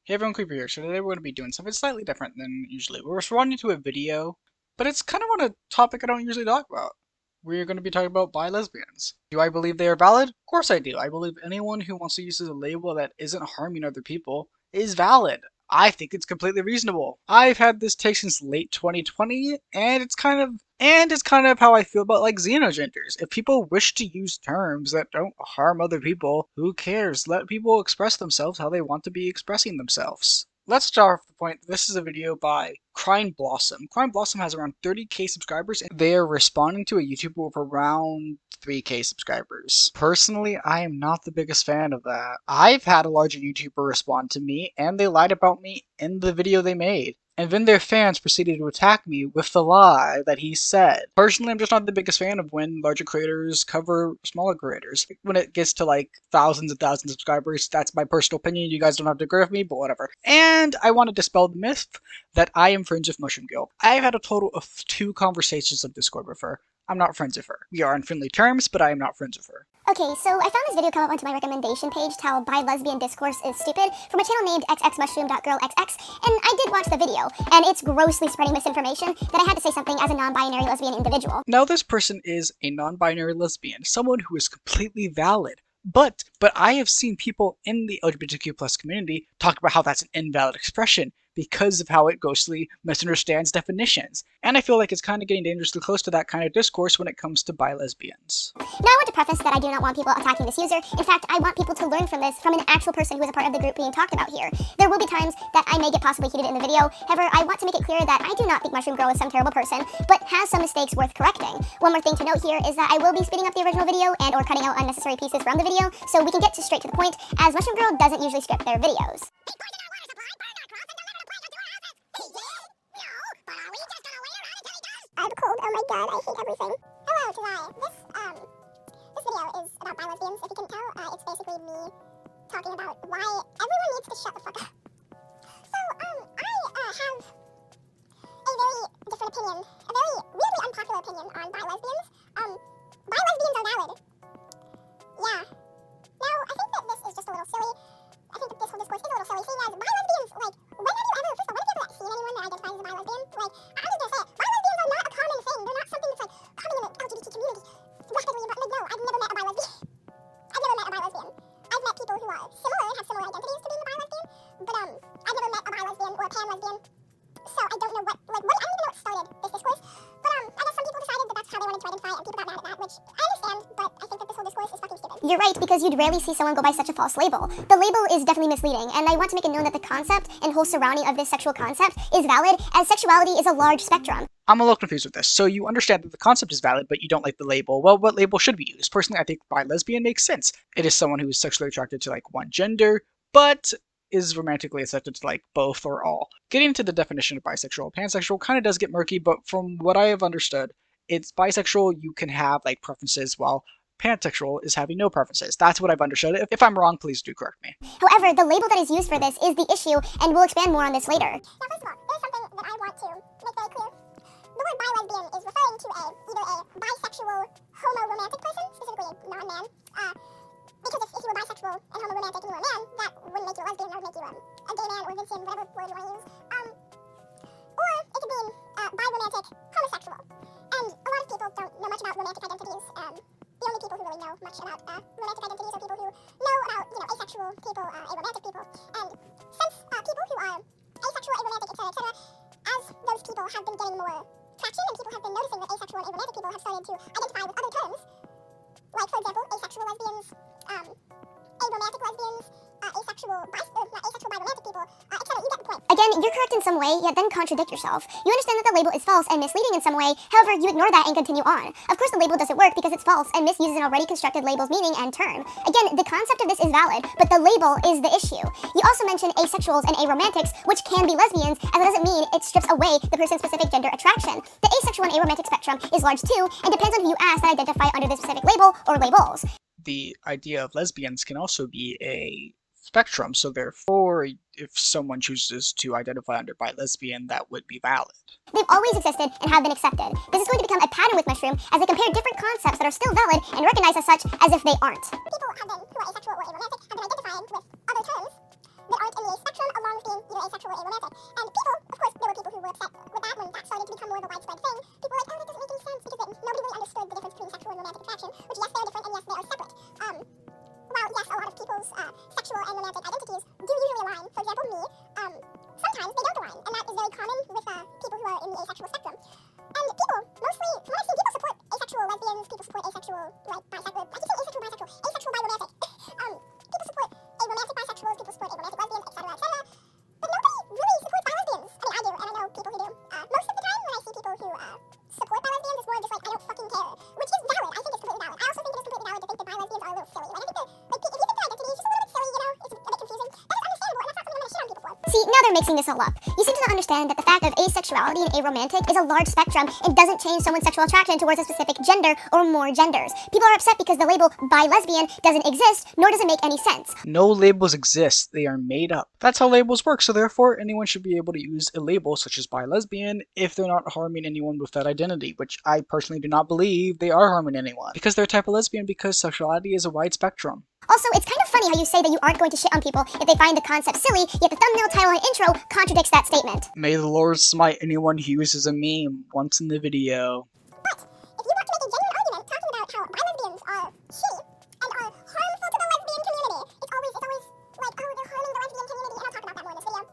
Hey everyone, Creeper here. So today we're going to be doing something slightly different than usually. We're responding to a video, but it's kind of on a topic I don't usually talk about. We're going to be talking about bi-lesbians. Do I believe they are valid? Of course I do. I believe anyone who wants to use a label that isn't harming other people is valid. I think it's completely reasonable. I've had this take since late 2020, and it's kind of how I feel about like xenogenders. If people wish to use terms that don't harm other people, who cares? Let people express themselves how they want to be expressing themselves. Let's start off the point. This is a video by Crying Blossom. Crying Blossom has around 30k subscribers, and they are responding to a YouTuber with around 3k subscribers. Personally, I am not the biggest fan of that. I've had a larger YouTuber respond to me, and they lied about me in the video they made. And then their fans proceeded to attack me with the lie that he said. Personally, I'm just not the biggest fan of when larger creators cover smaller creators. When it gets to like thousands and thousands of subscribers, that's my personal opinion. You guys don't have to agree with me, but whatever. And I want to dispel the myth that I am friends with Mushroom Girl. I've had a total of 2 conversations on Discord with her. I'm not friends with her. We are on friendly terms, but I am not friends with her. Okay, so I found this video come up onto my recommendation page titled Bi-Lesbian Discourse is Stupid from a channel named xxmushroom.girlxx, and I did watch the video, and it's grossly spreading misinformation that I had to say something as a non-binary lesbian individual. Now this person is a non-binary lesbian, someone who is completely valid. But I have seen people in the LGBTQ plus community talk about how that's an invalid expression because of how it grossly misunderstands definitions. And I feel like it's kind of getting dangerously close to that kind of discourse when it comes to bi-lesbians. Now I want to preface that I do not want people attacking this user. In fact, I want people to learn from this from an actual person who is a part of the group being talked about here. There will be times that I may get possibly heated in the video. However, I want to make it clear that I do not think Mushroom Girl is some terrible person, but has some mistakes worth correcting. One more thing to note here is that I will be speeding up the original video and or cutting out unnecessary pieces from the video so we can get straight to the point, as Mushroom Girl doesn't usually script their videos. I'm cold. Oh my god, I hate everything. Hello, July. This video is about bi-lesbians. If you couldn't tell, it's basically me talking about why everyone needs to shut the fuck up. So, I have a very different opinion, a very weirdly unpopular opinion on bi-lesbians. Bi-lesbians are valid. Yeah. Now, I think that this is just a little silly. I think that this whole discourse is a little silly, seeing as bi-lesbians, like, when have you ever, first of all, when have you ever seen anyone that identifies as a bi-lesbian? Like, I'm just gonna say it, bi-lesbians are not a common thing. They're not something that's, like, common in the LGBT community. Rapidly, but, like, no, I've never met a bi-lesbian. I've never met a bi-lesbian. I've met people who are similar and have similar identities to being a bi-lesbian, but, I've never met a bi-lesbian or a pan-lesbian. So, I don't know what, I don't even know what started this discourse. But, I guess some people decided that that's how they wanted to identify, and people got mad at that, which I understand, but I think that this whole discourse is fucking stupid. You're right, because you'd rarely see someone go by such a false label. The label is definitely misleading, and I want to make it known that the concept and whole surrounding of this sexual concept is valid, as sexuality is a large spectrum. I'm a little confused with this. So you understand that the concept is valid, but you don't like the label. Well, what label should we use? Personally, I think bi-lesbian makes sense. It is someone who is sexually attracted to like one gender, but is romantically attracted to like both or all. Getting to the definition of bisexual, pansexual kind of does get murky, but from what I have understood, it's bisexual, you can have like preferences, while pansexual is having no preferences. That's what I've understood. If I'm wrong, please do correct me. However, the label that is used for this is the issue, and we'll expand more on this later. Now, first of all, there's something that I want to make very clear. The word bi-lesbian is referring to either a bisexual homo-romantic person, specifically a non-man, because if you were bisexual and homo-romantic and you were a man, that wouldn't make you a lesbian, that would make you a gay man or Vincian, whatever word you want to use. Or it could mean bi-romantic homosexual. And a lot of people don't know much about romantic identities. The only people who really know much about romantic identities are people who know about, asexual people, aromantic people. And since people who are asexual, aromantic, etc., as those people have been getting more traction and people have been noticing that asexual and aromantic people have started to identify with other terms, like, for example, asexual lesbians, aromantic lesbians, asexual bi-romantic people, etc., you get the point. Again, you're correct in some way, yet then contradict yourself. You understand that the label is false and misleading in some way, however, you ignore that and continue on. Of course, the label doesn't work because it's false and misuses an already constructed label's meaning and term. Again, the concept of this is valid, but the label is the issue. You also mention asexuals and aromantics, which can be lesbians, as it doesn't mean it strips away the person's specific gender attraction. The asexual and aromantic spectrum is large too, and depends on who you ask that identify under this specific label or labels. The idea of lesbians can also be a spectrum, so therefore, if someone chooses to identify under bi-lesbian, that would be valid. They've always existed and have been accepted. This is going to become a pattern with Mushroom as they compare different concepts that are still valid and recognized as such as if they aren't. People have been, who are asexual or aromantic, have been identifying with other terms that aren't in the spectrum along with See, now they're mixing this all up. You seem to not understand that the fact of asexuality and aromantic is a large spectrum and doesn't change someone's sexual attraction towards a specific gender or more genders. People are upset because the label bi-lesbian doesn't exist, nor does it make any sense. No labels exist, they are made up. That's how labels work, so therefore anyone should be able to use a label such as bi-lesbian if they're not harming anyone with that identity, which I personally do not believe they are harming anyone. Because they're a type of lesbian because sexuality is a wide spectrum. Also, it's kind of funny how you say that you aren't going to shit on people if they find the concept silly, yet the thumbnail, title, and intro contradicts that statement. May the Lord smite anyone who uses a meme once in the video. But if you want to make a genuine argument talking about how bi-lesbians are cheap and are harmful to the lesbian community, it's always like, oh, they're harming the lesbian community, and I'll talk about that more in this video.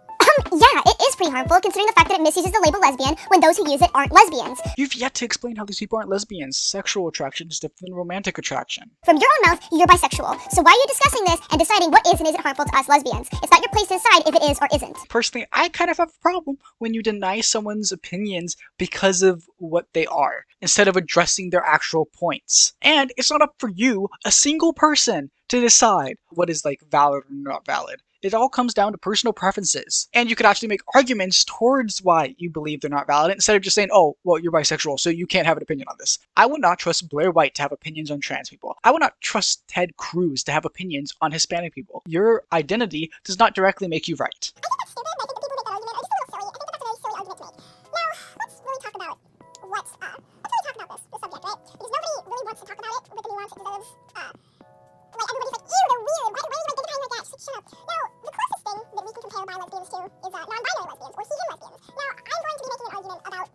Yeah, it is pretty harmful considering the fact that it misuses the label lesbian when those who use it aren't lesbians. You've yet to explain how these people aren't lesbians. Sexual attraction is different than romantic attraction. From your own mouth, you're bisexual. So why are you discussing this and deciding what is and isn't harmful to us lesbians? It's not your place to decide if it is or isn't. Personally, I kind of have a problem when you deny someone's opinions because of what they are, instead of addressing their actual points. And it's not up for you, a single person, to decide what is like valid or not valid. It all comes down to personal preferences. And you could actually make arguments towards why you believe they're not valid instead of just saying, oh, well, you're bisexual, so you can't have an opinion on this. I would not trust Blair White to have opinions on trans people. I would not trust Ted Cruz to have opinions on Hispanic people. Your identity does not directly make you right. I think that's stupid. I think the people who make that argument are just a little silly. I think that that's a very silly argument to make. Now, let's really talk about let's really talk about this subject, right? Because nobody really wants to talk about it with the nuance it deserves. Like everybody's like, ew, they're weird. Why is my identifying like that? Shut up. Now, the closest thing that we can compare bi-lesbians to is non-binary lesbians or he/him lesbians. Now, I'm going to be making an argument about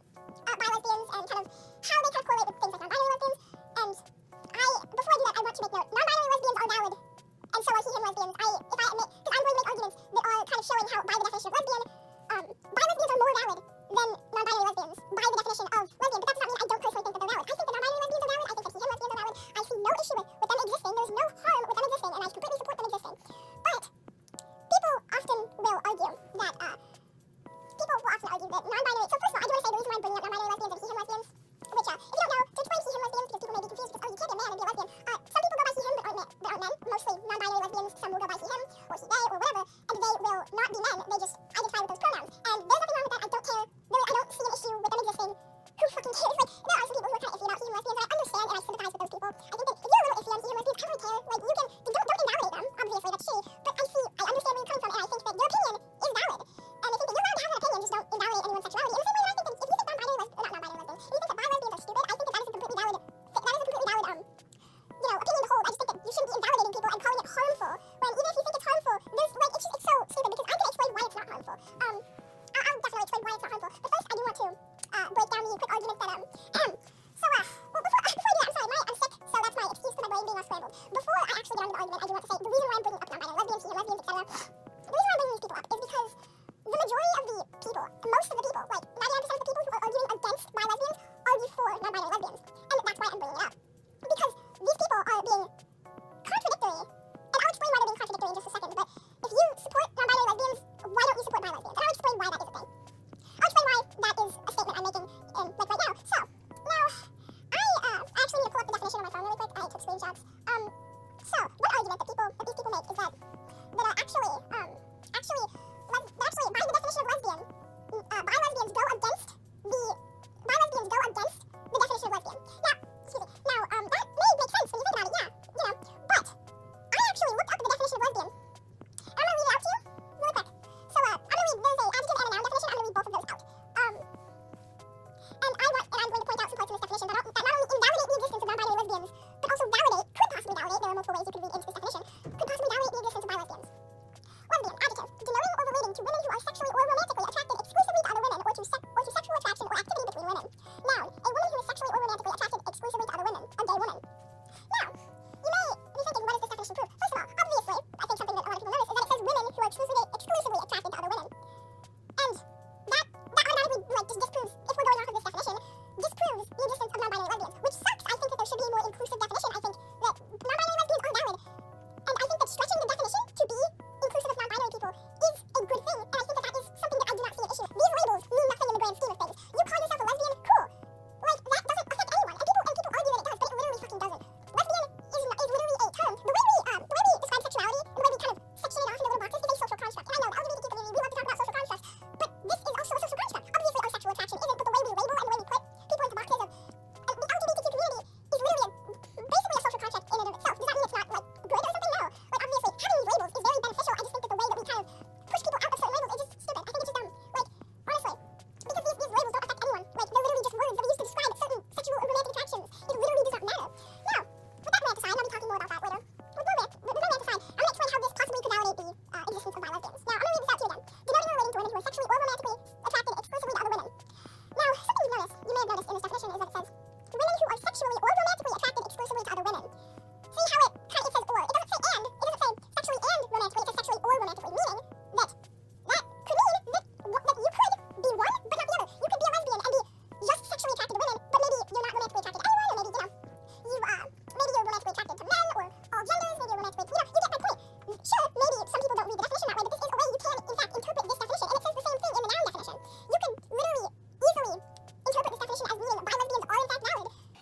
bi-lesbians and kind of how they kind of correlate with things like non-binary lesbians. And before I do that, I want to make note, non-binary lesbians are valid, and so are he/him lesbians. Because I'm going to make arguments that are kind of showing how, by the definition of lesbian, bi-lesbians are more valid than non-binary lesbians by the definition of lesbian. But that does not mean I don't personally think that they're valid. I think that non-binary lesbians are valid. I think that he/him lesbians are valid. I see no issue with them existing. There's no harm with them existing, and I completely support them existing. But people often will argue that non-binary. So first of all, I do want to say the reason why I'm bringing up non-binary lesbians and he/him lesbians, which if you don't know, to explain he/him lesbians, because people may be confused because you can't be a man and be a lesbian. Some people go by he/him that aren't men. Mostly non-binary lesbians. Some will go by he/him or he/they or whatever, and they will not be men. They just identify with those pronouns. And there's nothing wrong with that. I don't care. Really, I don't see an issue with them existing. Who fucking cares? Like, there are some people who are kind of iffy about he/him lesbians, and I understand and I sympathize with those people. I think that if you're a little iffy on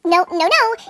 No,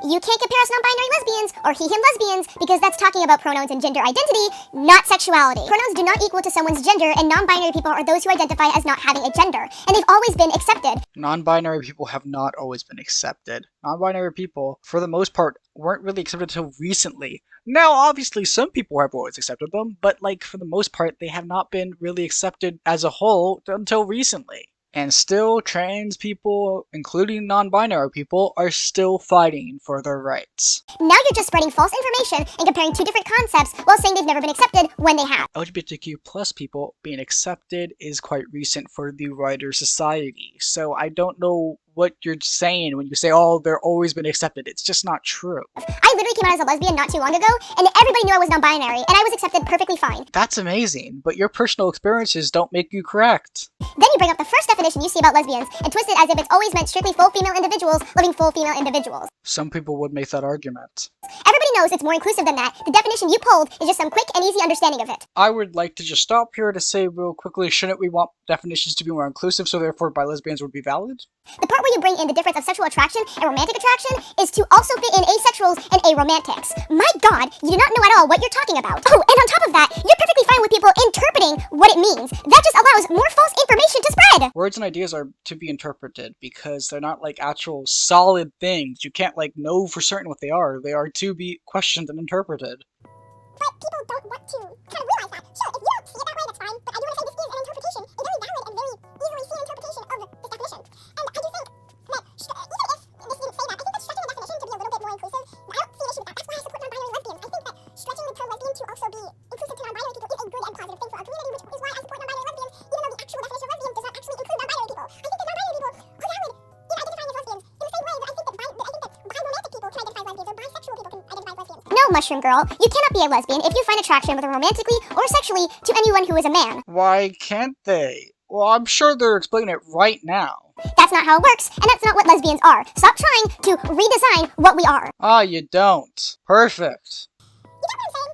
you can't compare us non-binary lesbians or he/him lesbians because that's talking about pronouns and gender identity, not sexuality. Pronouns do not equal to someone's gender, and non-binary people are those who identify as not having a gender, and they've always been accepted. Non-binary people have not always been accepted. Non-binary people, for the most part, weren't really accepted until recently. Now, obviously, some people have always accepted them, but for the most part, they have not been really accepted as a whole until recently. And still, trans people, including non-binary people, are still fighting for their rights. Now you're just spreading false information and comparing two different concepts while saying they've never been accepted when they have. LGBTQ plus people being accepted is quite recent for the wider society, so I don't know what you're saying when you say, oh, they've always been accepted. It's just not true. I literally came out as a lesbian not too long ago, and everybody knew I was non-binary, and I was accepted perfectly fine. That's amazing, but your personal experiences don't make you correct. Then you bring up the first definition you see about lesbians and twist it as if it's always meant strictly full female individuals loving full female individuals. Some people would make that argument. Everybody knows it's more inclusive than that. The definition you pulled is just some quick and easy understanding of it. I would like to just stop here to say real quickly, shouldn't we want definitions to be more inclusive, so therefore bi-lesbians would be valid? The part where you bring in the difference of sexual attraction and romantic attraction is to also fit in asexuals and aromantics. My god, you do not know at all what you're talking about. Oh, and on top of that, you're perfectly fine with people interpreting what it means. That just allows more false information to spread. Words and ideas are to be interpreted because they're not actual solid things. You can't know for certain what they are. They are to be questioned and interpreted. But people don't want to kind of realize that. Sure, if you don't see it that way, that's fine. But I do want to say this is an interpretation, a very valid and very easily seen interpretation of this definition. And I do think that even if this didn't say that, I think that stretching the definition to be a little bit more inclusive, I don't see an issue with that. That's why I support non-binary lesbians. I think that stretching the term lesbian to also be inclusive to non-binary people is a good and positive thing for our community, which is why I support non-binary lesbians, even though the actual definition of lesbian does not actually include non-binary people. I think that non-binary people are valid in identifying as lesbians in the same way that I think that bi-romantic people can identify as lesbians or bisexual people can identify as lesbians. No, Mushroom Girl, you cannot be a lesbian if you find attraction whether romantically or sexually to anyone who is a man. Why can't they? Well, I'm sure they're explaining it right now. That's not how it works, and that's not what lesbians are. Stop trying to redesign what we are. Ah, you don't. Perfect. You get what I'm saying?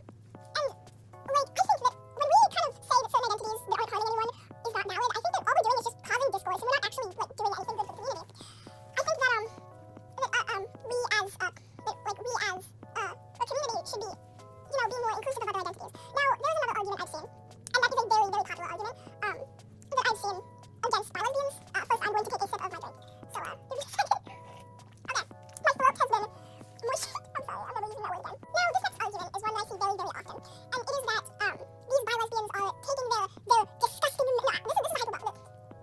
And, I think that when we kind of say that certain identities that aren't harming anyone is not valid, I think that all we're doing is just causing discourse, and we're not actually, doing anything good for the community. I think that, we as a community should be, being more inclusive of other identities. Now, there's another argument I've seen, and that is a very, very popular argument, that I've seen against bi-lesbians. First, I'm going to take a sip of my drink. So, give me a second. Okay, my throat has been moist. I'm sorry, I'm never using that word again. Now, this next argument is one that I see very, very often, and it is that, these bi-lesbians are taking their disgusting, this is hyperbole.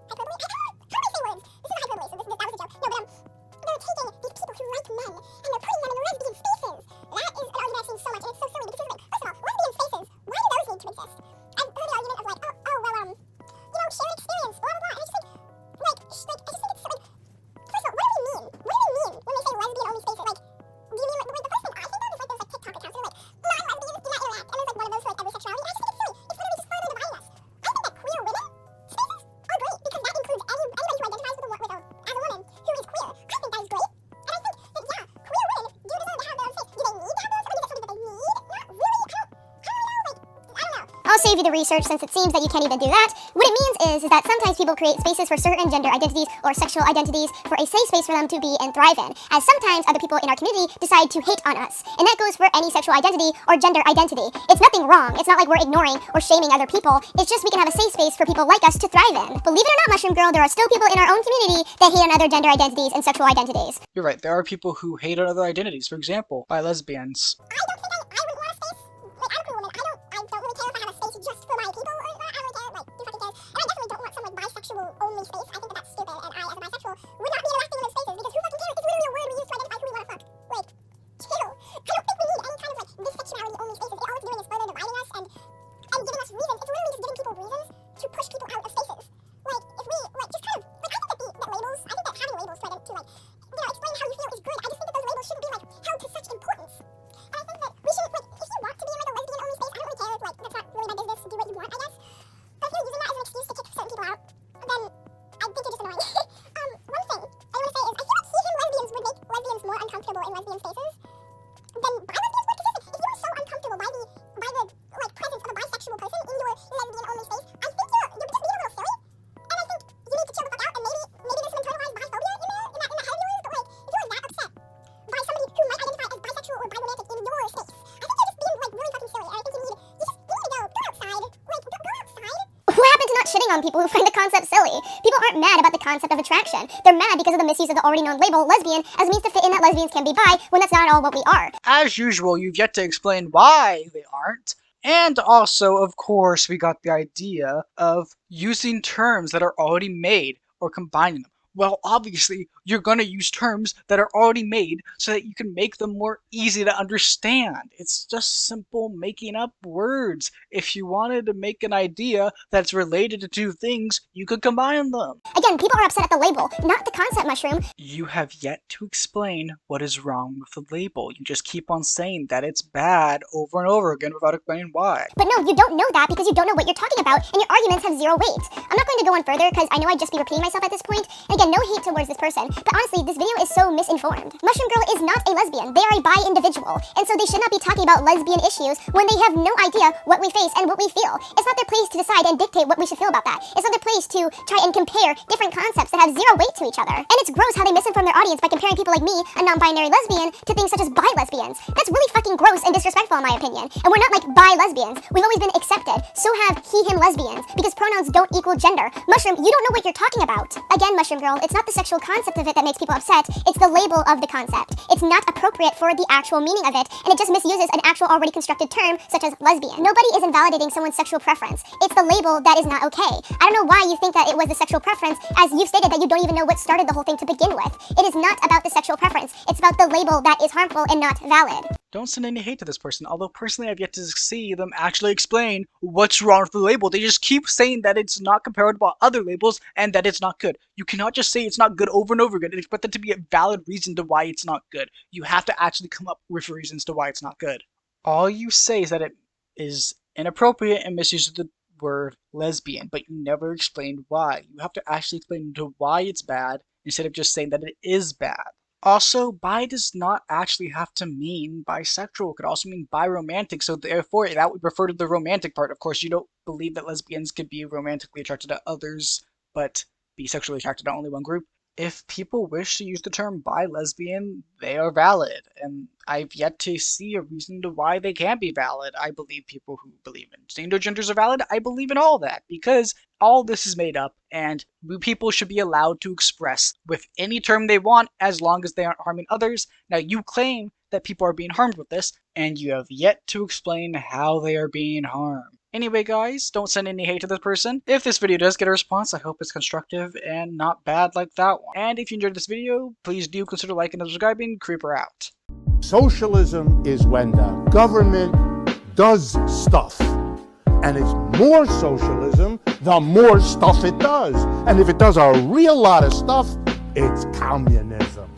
Hyperbole? How do I say words? This is hyperbole, so that was a joke. No, but, they're taking these people who like men, and they're putting them in lesbian spaces. That is an argument I've seen so much, and it's so silly, because first of all, lesbian spaces, why do those need to exist? I've heard the argument of share experience, blah, blah, blah, and I just think, I just think it's so, first of all, what do we mean? What do we mean when we say lesbian-only spaces? Do you mean, the first thing I think of is those TikTok accounts that are non-lesbians do not interact, and there's one of those for every sexuality, and I just think it's silly. It's literally just further dividing us. I think that queer women spaces are great, because that includes anybody who identifies as a woman who is queer. I think that is great, and I think that, yeah, queer women do deserve to have their own space. Do they need to have their own space? Is that something that they need? Not really. I don't know. I'll save you the research since it seems that you can't even do that. What it means is that sometimes people create spaces for certain gender identities or sexual identities for a safe space for them to be and thrive in, as sometimes other people in our community decide to hate on us. And that goes for any sexual identity or gender identity. It's nothing wrong. It's not like we're ignoring or shaming other people. It's just we can have a safe space for people like us to thrive in. Believe it or not, Mushroom Girl, there are still people in our own community that hate on other gender identities and sexual identities. You're right, there are people who hate on other identities. For example, bi-lesbians. I don't think I would want a space. I'm a queer woman. I don't really care if I have a space just for my people, or I don't really care, who fucking cares? And I definitely don't want some, bisexual only space. I think that that's stupid, and I, as a bisexual, would not be interacting in those spaces, because who fucking cares? It's literally a word we use to identify who we want to fuck. Chill. I don't think we need any kind of, this sexuality only spaces. All it's doing is further dividing us, and giving us reasons. It's literally just giving people reasons to push people out of spaces. If we, just kind of, I think that labels, I think that having labels to explain how you feel is good. I just think that those labels shouldn't be, held to such importance. And I think that shitting on people who find the concept silly. People aren't mad about the concept of attraction. They're mad because of the misuse of the already known label lesbian as a means to fit in that lesbians can be bi when that's not all what we are. As usual, you've yet to explain why they aren't. And also, of course, we got the idea of using terms that are already made or combining them. Well, obviously, you're going to use terms that are already made so that you can make them more easy to understand. It's just simple making up words. If you wanted to make an idea that's related to two things, you could combine them. Again, people are upset at the label, not the concept, Mushroom. You have yet to explain what is wrong with the label. You just keep on saying that it's bad over and over again without explaining why. But no, you don't know that because you don't know what you're talking about, and your arguments have zero weight. I'm not going to go on further because I know I'd just be repeating myself at this point. And again, no hate towards this person, but honestly, this video is so misinformed. Mushroom Girl is not a lesbian. They are a bi individual, and so they should not be talking about lesbian issues when they have no idea what we face and what we feel. It's not their place to decide and dictate what we should feel about that. It's not their place to try and compare different concepts that have zero weight to each other. And it's gross how they misinform their audience by comparing people like me, a non-binary lesbian, to things such as bi-lesbians. That's really fucking gross and disrespectful in my opinion. And we're not like bi-lesbians. We've always been accepted. So have he, him lesbians, because pronouns don't equal gender. Mushroom, you don't know what you're talking about. Again, Mushroom Girl, it's not the sexual concept of it that makes people upset. It's the label of the concept. It's not appropriate for the actual meaning of it, and it just misuses an actual already constructed term such as lesbian. Nobody is invalidating someone's sexual preference. It's the label that is not okay. I don't know why you think that it was the sexual preference, as you've stated that you don't even know what started the whole thing to begin with. It is not about the sexual preference. It's about the label that is harmful and not valid. Don't send any hate to this person, although personally I've yet to see them actually explain what's wrong with the label. They just keep saying that it's not comparable to other labels and that it's not good. You cannot just say it's not good over and over again and expect that to be a valid reason to why it's not good. You have to actually come up with reasons to why it's not good. All you say is that it is inappropriate and misuses the word lesbian, but you never explained why. You have to actually explain to why it's bad instead of just saying that it is bad. Also, bi does not actually have to mean bisexual. It could also mean biromantic, so therefore that would refer to the romantic part. Of course, you don't believe that lesbians could be romantically attracted to others, but be sexually attracted to only one group. If people wish to use the term bi-lesbian, they are valid, and I've yet to see a reason to why they can't be valid. I believe people who believe in same genders are valid. I believe in all that, because all this is made up, and people should be allowed to express with any term they want as long as they aren't harming others. Now, you claim that people are being harmed with this, and you have yet to explain how they are being harmed. Anyway, guys, don't send any hate to this person. If this video does get a response, I hope it's constructive and not bad like that one. And if you enjoyed this video, please do consider liking and subscribing. Creeper out. Socialism is when the government does stuff. And it's more socialism the more stuff it does. And if it does a real lot of stuff, it's communism.